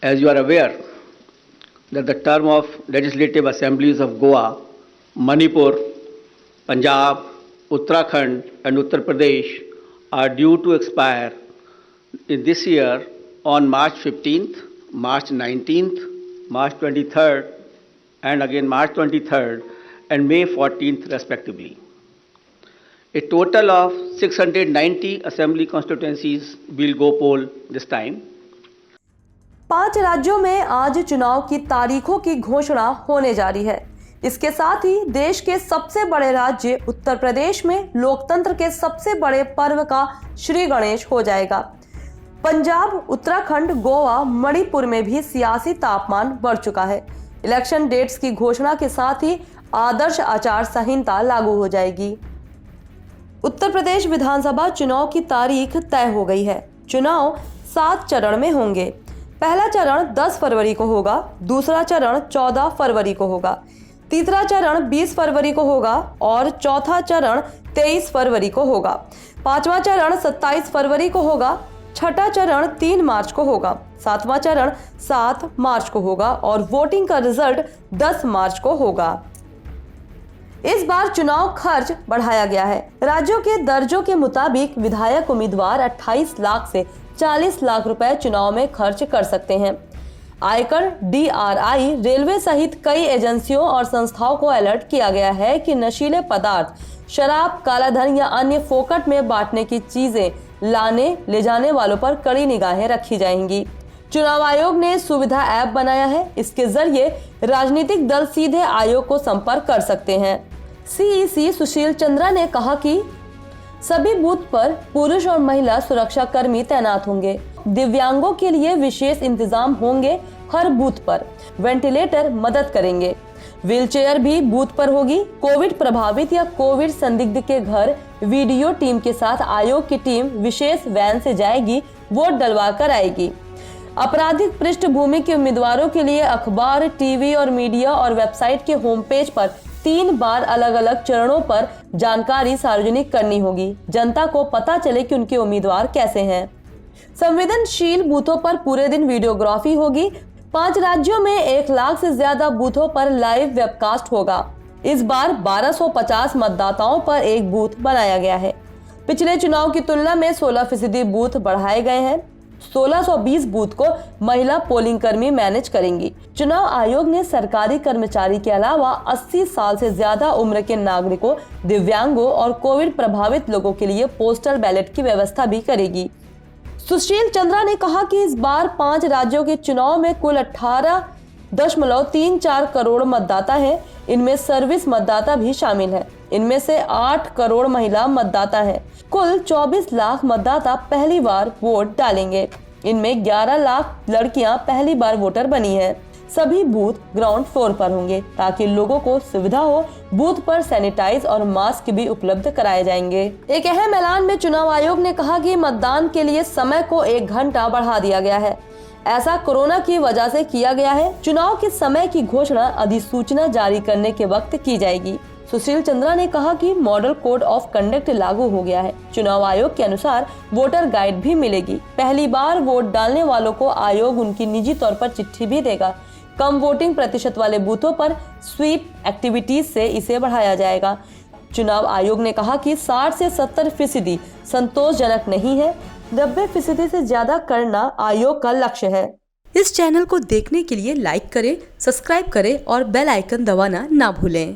As you are aware that the term of legislative assemblies of Goa, Manipur, Punjab, Uttarakhand and Uttar Pradesh are due to expire in this year on March 15th, March 19th, March 23rd and again March 23rd and May 14th respectively. A total of 690 assembly constituencies will go poll this time. 5 राज्यों में आज चुनाव की तारीखों की घोषणा होने जा रही है। इसके साथ ही देश के सबसे बड़े राज्य उत्तर प्रदेश में लोकतंत्र के सबसे बड़े पर्व का श्री गणेश हो जाएगा। पंजाब, उत्तराखंड, गोवा, मणिपुर में भी सियासी तापमान बढ़ चुका है। इलेक्शन डेट्स की घोषणा के साथ ही आदर्श आचार संहिता लागू हो जाएगी। उत्तर प्रदेश विधानसभा चुनाव की तारीख तय हो गई है। चुनाव 7 चरण में होंगे। पहला चरण 10 फरवरी को होगा, दूसरा चरण 14 फरवरी को होगा, तीसरा चरण 20 फरवरी को होगा और चौथा चरण 23 फरवरी को होगा। पांचवा चरण 27 फरवरी को होगा, छठा चरण 3 मार्च को होगा, सातवां चरण 7 मार्च को होगा और वोटिंग का रिजल्ट 10 मार्च को होगा। इस बार चुनाव खर्च बढ़ाया गया है। राज्यों के दर्जों के मुताबिक विधायक उम्मीदवार 28 लाख से 40 लाख रुपए चुनाव में खर्च कर सकते हैं। आयकर, DRI, रेलवे सहित कई एजेंसियों और संस्थाओं को अलर्ट किया गया है कि नशीले पदार्थ, शराब, कालाधन या अन्य फोकट में बांटने की चीजें लाने ले जाने वालों पर कड़ी निगाहें रखी जाएंगी। चुनाव आयोग ने सुविधा ऐप बनाया है। इसके जरिए राजनीतिक दल सीधे आयोग को संपर्क कर सकते हैं। CEC सुशील चंद्रा ने कहा कि सभी बूथ पर पुरुष और महिला सुरक्षा कर्मी तैनात होंगे। दिव्यांगों के लिए विशेष इंतजाम होंगे। हर बूथ पर वेंटिलेटर मदद करेंगे। व्हीलचेयर भी बूथ पर होगी। कोविड प्रभावित या कोविड संदिग्ध के घर वीडियो टीम के साथ आयोग की टीम विशेष वैन से जाएगी, वोट डलवा कर आएगी। आपराधिक पृष्ठभूमि के उम्मीदवारों के लिए अखबार, टीवी और मीडिया और वेबसाइट के होम पेज पर 3 बार अलग अलग चरणों पर जानकारी सार्वजनिक करनी होगी। जनता को पता चले कि उनके उम्मीदवार कैसे हैं। संवेदनशील बूथों पर पूरे दिन वीडियोग्राफी होगी। 5 राज्यों में 1 लाख से ज्यादा बूथों पर लाइव वेबकास्ट होगा। इस बार 1250 मतदाताओं पर एक बूथ बनाया गया है। पिछले चुनाव की तुलना में 16% बूथ बढ़ाए गए हैं। 1620 बूथ को महिला पोलिंग कर्मी मैनेज करेंगी। चुनाव आयोग ने सरकारी कर्मचारी के अलावा 80 साल से ज्यादा उम्र के नागरिकों, दिव्यांगों और कोविड प्रभावित लोगों के लिए पोस्टल बैलेट की व्यवस्था भी करेगी। सुशील चंद्रा ने कहा कि इस बार 5 राज्यों के चुनाव में कुल 18.34 करोड़ मतदाता हैं। इनमें सर्विस मतदाता भी शामिल है। इनमें से 8 करोड़ महिला मतदाता हैं। कुल 24 लाख मतदाता पहली बार वोट डालेंगे। इनमें 11 लाख लड़कियां पहली बार वोटर बनी हैं। सभी बूथ ग्राउंड फ्लोर पर होंगे ताकि लोगों को सुविधा हो। बूथ पर सैनिटाइज और मास्क भी उपलब्ध कराए जाएंगे। एक अहम ऐलान में चुनाव आयोग ने कहा कि मतदान के लिए समय को 1 घंटा बढ़ा दिया गया है। ऐसा कोरोना की वजह से किया गया है। चुनाव के समय की घोषणा अधिसूचना जारी करने के वक्त की जाएगी। सुशील चंद्रा ने कहा कि मॉडल कोड ऑफ कंडक्ट लागू हो गया है। चुनाव आयोग के अनुसार वोटर गाइड भी मिलेगी। पहली बार वोट डालने वालों को आयोग उनकी निजी तौर पर चिट्ठी भी देगा। कम वोटिंग प्रतिशत वाले बूथों पर स्वीप एक्टिविटीज से इसे बढ़ाया जाएगा। चुनाव आयोग ने कहा कि 60 से 70% संतोषजनक नहीं है। 90% से ज्यादा करना आयोग का लक्ष्य है। इस चैनल को देखने के लिए लाइक करें, सब्सक्राइब करें और बेल आइकन दबाना ना भूलें।